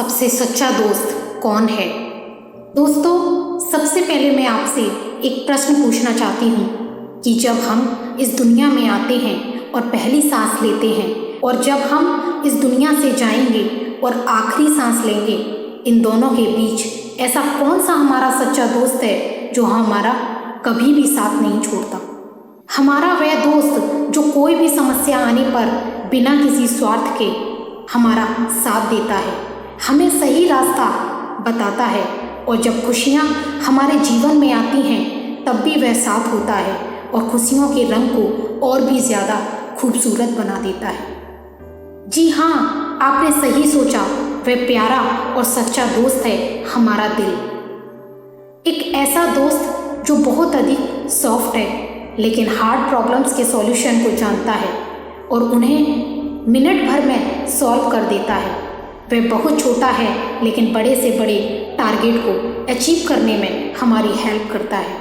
सबसे सच्चा दोस्त कौन है? दोस्तों, सबसे पहले मैं आपसे एक प्रश्न पूछना चाहती हूँ कि जब हम इस दुनिया में आते हैं और पहली सांस लेते हैं और जब हम इस दुनिया से जाएंगे और आखिरी सांस लेंगे, इन दोनों के बीच ऐसा कौन सा हमारा सच्चा दोस्त है जो हमारा कभी भी साथ नहीं छोड़ता? हमारा वह दोस्त जो कोई भी समस्या आने पर बिना किसी स्वार्थ के हमारा साथ देता है, हमें सही रास्ता बताता है और जब खुशियाँ हमारे जीवन में आती हैं तब भी वह साथ होता है और खुशियों के रंग को और भी ज़्यादा खूबसूरत बना देता है। जी हाँ, आपने सही सोचा, वह प्यारा और सच्चा दोस्त है हमारा दिल। एक ऐसा दोस्त जो बहुत अधिक सॉफ्ट है लेकिन हार्ड प्रॉब्लम्स के सॉल्यूशन को जानता है और उन्हें मिनट भर में सॉल्व कर देता है। वह बहुत छोटा है लेकिन बड़े से बड़े टारगेट को अचीव करने में हमारी हेल्प करता है।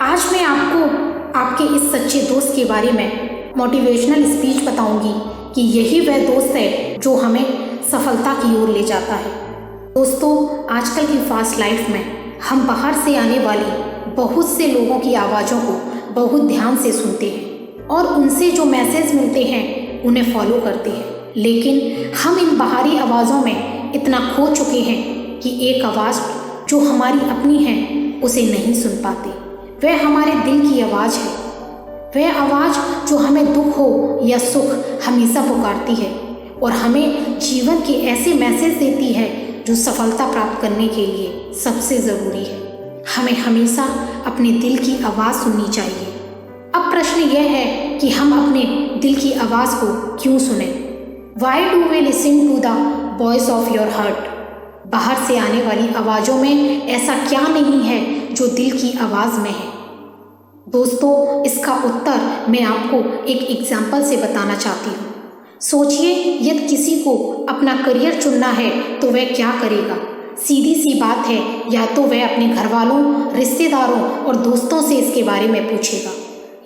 आज मैं आपको आपके इस सच्चे दोस्त के बारे में मोटिवेशनल स्पीच बताऊंगी कि यही वह दोस्त है जो हमें सफलता की ओर ले जाता है। दोस्तों, आजकल की फास्ट लाइफ में हम बाहर से आने वाली बहुत से लोगों की आवाज़ों को बहुत ध्यान से सुनते हैं और उनसे जो मैसेज मिलते हैं उन्हें फॉलो करते हैं, लेकिन हम इन बाहरी आवाज़ों में इतना खो चुके हैं कि एक आवाज़ जो हमारी अपनी है उसे नहीं सुन पाते। वह हमारे दिल की आवाज़ है, वह आवाज़ जो हमें दुख हो या सुख हमेशा पुकारती है और हमें जीवन के ऐसे मैसेज देती है जो सफलता प्राप्त करने के लिए सबसे ज़रूरी है। हमें हमेशा अपने दिल की आवाज़ सुननी चाहिए। अब प्रश्न यह है कि हम अपने दिल की आवाज़ को क्यों सुने? Why do we listen to the voice of your heart? बाहर से आने वाली आवाज़ों में ऐसा क्या नहीं है जो दिल की आवाज़ में है? दोस्तों, इसका उत्तर मैं आपको एक एग्जाम्पल से बताना चाहती हूँ। सोचिए, यदि किसी को अपना करियर चुनना है तो वह क्या करेगा? सीधी सी बात है, या तो वह अपने घर वालों, रिश्तेदारों और दोस्तों से इसके बारे में पूछेगा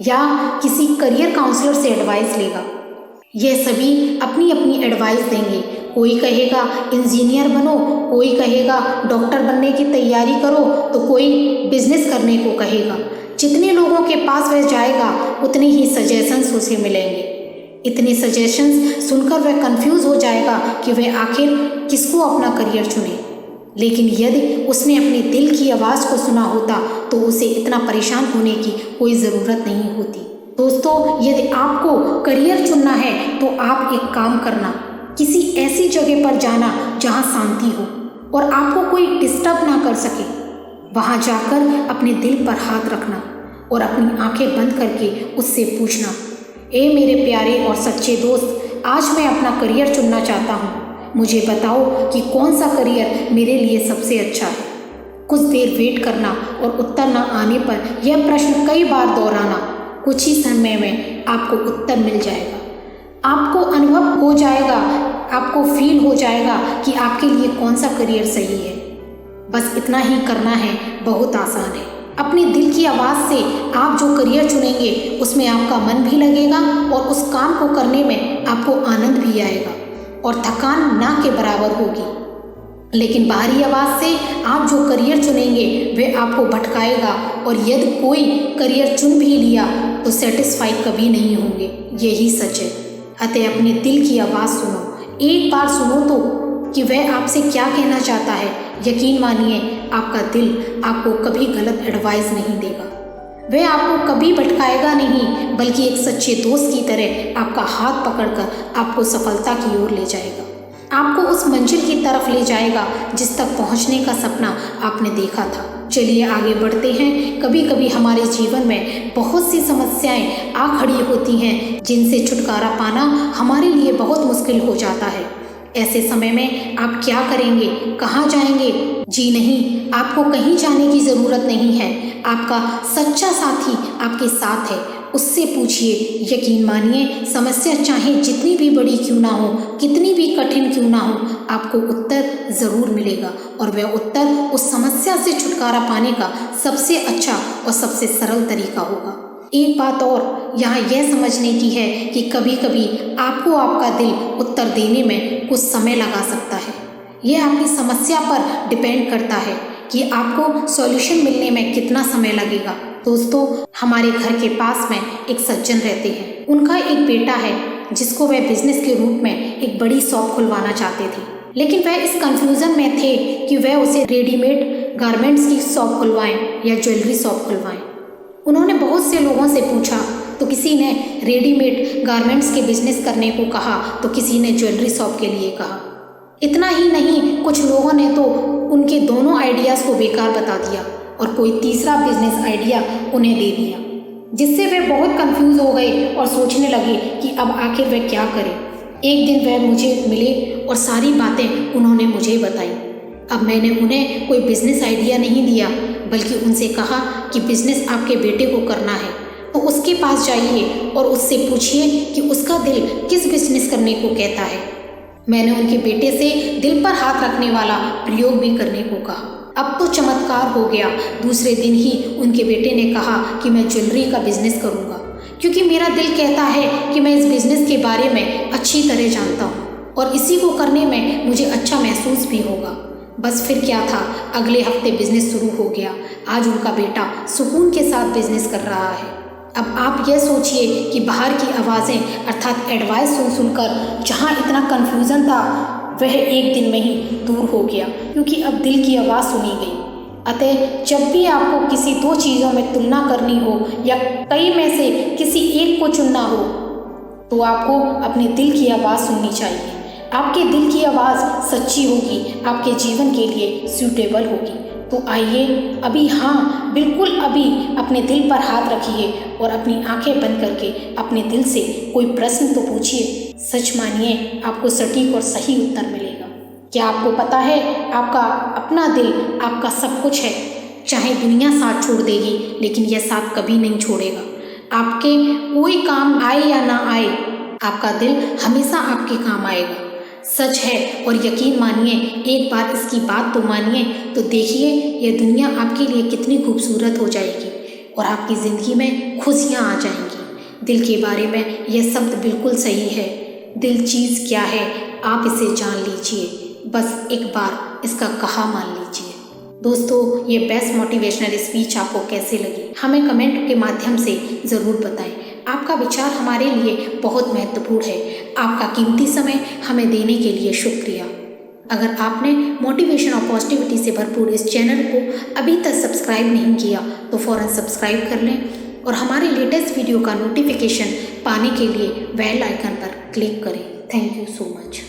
या किसी करियर काउंसलर से एडवाइस लेगा। यह सभी अपनी अपनी एडवाइस देंगे। कोई कहेगा इंजीनियर बनो, कोई कहेगा डॉक्टर बनने की तैयारी करो, तो कोई बिजनेस करने को कहेगा। जितने लोगों के पास वह जाएगा उतने ही सजेशंस उसे मिलेंगे। इतने सजेशंस सुनकर वह कंफ्यूज हो जाएगा कि वह आखिर किसको अपना करियर चुने। लेकिन यदि उसने अपने दिल की आवाज़ को सुना होता तो उसे इतना परेशान होने की कोई ज़रूरत नहीं होती। दोस्तों, यदि आपको करियर चुनना है तो आप एक काम करना, किसी ऐसी जगह पर जाना जहां शांति हो और आपको कोई डिस्टर्ब ना कर सके। वहां जाकर अपने दिल पर हाथ रखना और अपनी आंखें बंद करके उससे पूछना, ए मेरे प्यारे और सच्चे दोस्त, आज मैं अपना करियर चुनना चाहता हूँ। मुझे बताओ कि कौन सा करियर मेरे लिए सबसे अच्छा है। कुछ देर वेट करना और उत्तर न आने पर यह प्रश्न कई बार दोहराना। कुछ ही समय में आपको उत्तर मिल जाएगा। आपको अनुभव हो जाएगा, आपको फील हो जाएगा कि आपके लिए कौन सा करियर सही है। बस इतना ही करना है, बहुत आसान है। अपने दिल की आवाज़ से आप जो करियर चुनेंगे उसमें आपका मन भी लगेगा और उस काम को करने में आपको आनंद भी आएगा और थकान ना के बराबर होगी। लेकिन बाहरी आवाज़ से आप जो करियर चुनेंगे वह आपको भटकाएगा और यदि कोई करियर चुन भी लिया तो सेटिस्फाई कभी नहीं होंगे। यही सच है। अतः अपने दिल की आवाज़ सुनो। एक बार सुनो तो कि वह आपसे क्या कहना चाहता है। यकीन मानिए, आपका दिल आपको कभी गलत एडवाइस नहीं देगा। वह आपको कभी भटकाएगा नहीं, बल्कि एक सच्चे दोस्त की तरह आपका हाथ पकड़कर आपको सफलता की ओर ले जाएगा। आपको उस मंजिल की तरफ ले जाएगा जिस तक पहुंचने का सपना आपने देखा था। चलिए आगे बढ़ते हैं। कभी कभी हमारे जीवन में बहुत सी समस्याएं आ खड़ी होती हैं जिनसे छुटकारा पाना हमारे लिए बहुत मुश्किल हो जाता है। ऐसे समय में आप क्या करेंगे? कहाँ जाएंगे? जी नहीं, आपको कहीं जाने की ज़रूरत नहीं है। आपका सच्चा साथी आपके साथ है, उससे पूछिए। यकीन मानिए, समस्या चाहे जितनी भी बड़ी क्यों ना हो, कितनी भी कठिन क्यों ना हो, आपको उत्तर ज़रूर मिलेगा और वह उत्तर उस समस्या से छुटकारा पाने का सबसे अच्छा और सबसे सरल तरीका होगा। एक बात और यहाँ यह समझने की है कि कभी कभी आपको आपका दिल उत्तर देने में कुछ समय लगा सकता है। ये आपकी समस्या पर डिपेंड करता है कि आपको सॉल्यूशन मिलने में कितना समय लगेगा। दोस्तों, हमारे घर के पास में एक सज्जन रहते हैं। उनका एक बेटा है जिसको वह बिजनेस के रूप में एक बड़ी शॉप खुलवाना चाहते थे, लेकिन वह इस कंफ्यूजन में थे कि वह उसे रेडीमेड गारमेंट्स की शॉप खुलवाएं या ज्वेलरी शॉप खुलवाएं। उन्होंने बहुत से लोगों से पूछा, तो किसी ने रेडीमेड गारमेंट्स के बिजनेस करने को कहा, तो किसी ने ज्वेलरी शॉप के लिए कहा। इतना ही नहीं, कुछ लोगों ने तो उनके दोनों आइडियाज़ को बेकार बता दिया और कोई तीसरा बिजनेस आइडिया उन्हें दे दिया, जिससे वे बहुत कंफ्यूज हो गए और सोचने लगे कि अब आखिर वे क्या करें। एक दिन वह मुझे मिले और सारी बातें उन्होंने मुझे बताई। अब मैंने उन्हें कोई बिजनेस आइडिया नहीं दिया, बल्कि उनसे कहा कि बिजनेस आपके बेटे को करना है तो उसके पास जाइए और उससे पूछिए कि उसका दिल किस बिजनेस करने को कहता है। मैंने उनके बेटे से दिल पर हाथ रखने वाला प्रयोग भी करने को कहा। अब तो चमत्कार हो गया। दूसरे दिन ही उनके बेटे ने कहा कि मैं ज्वेलरी का बिजनेस करूंगा, क्योंकि मेरा दिल कहता है कि मैं इस बिजनेस के बारे में अच्छी तरह जानता हूँ और इसी को करने में मुझे अच्छा महसूस भी होगा। बस फिर क्या था, अगले हफ्ते बिजनेस शुरू हो गया। आज उनका बेटा सुकून के साथ बिजनेस कर रहा है। अब आप यह सोचिए कि बाहर की आवाज़ें अर्थात एडवाइस सुनकर जहाँ इतना कन्फ्यूज़न था वह एक दिन में ही दूर हो गया, क्योंकि अब दिल की आवाज़ सुनी गई। अतः जब भी आपको किसी दो चीज़ों में तुलना करनी हो या कई में से किसी एक को चुनना हो, तो आपको अपने दिल की आवाज़ सुननी चाहिए। आपके दिल की आवाज़ सच्ची होगी, आपके जीवन के लिए सूटेबल होगी। तो आइए अभी, हाँ बिल्कुल अभी, अपने दिल पर हाथ रखिए और अपनी आंखें बंद करके अपने दिल से कोई प्रश्न तो पूछिए। सच मानिए, आपको सटीक और सही उत्तर मिलेगा। क्या आपको पता है, आपका अपना दिल आपका सब कुछ है। चाहे दुनिया साथ छोड़ देगी, लेकिन यह साथ कभी नहीं छोड़ेगा। आपके कोई काम आए या ना आए, आपका दिल हमेशा आपके काम आएगा। सच है, और यकीन मानिए, एक बार इसकी बात तो मानिए, तो देखिए यह दुनिया आपके लिए कितनी खूबसूरत हो जाएगी और आपकी ज़िंदगी में खुशियाँ आ जाएंगी। दिल के बारे में यह शब्द बिल्कुल सही है। दिल चीज़ क्या है, आप इसे जान लीजिए, बस एक बार इसका कहा मान लीजिए। दोस्तों, ये बेस्ट मोटिवेशनल स्पीच आपको कैसे लगी, हमें कमेंट के माध्यम से ज़रूर बताएं। आपका विचार हमारे लिए बहुत महत्वपूर्ण है। आपका कीमती समय हमें देने के लिए शुक्रिया। अगर आपने मोटिवेशन और पॉजिटिविटी से भरपूर इस चैनल को अभी तक सब्सक्राइब नहीं किया, तो फ़ौरन सब्सक्राइब कर लें और हमारे लेटेस्ट वीडियो का नोटिफिकेशन पाने के लिए बेल आइकन पर क्लिक करें। Thank you so much.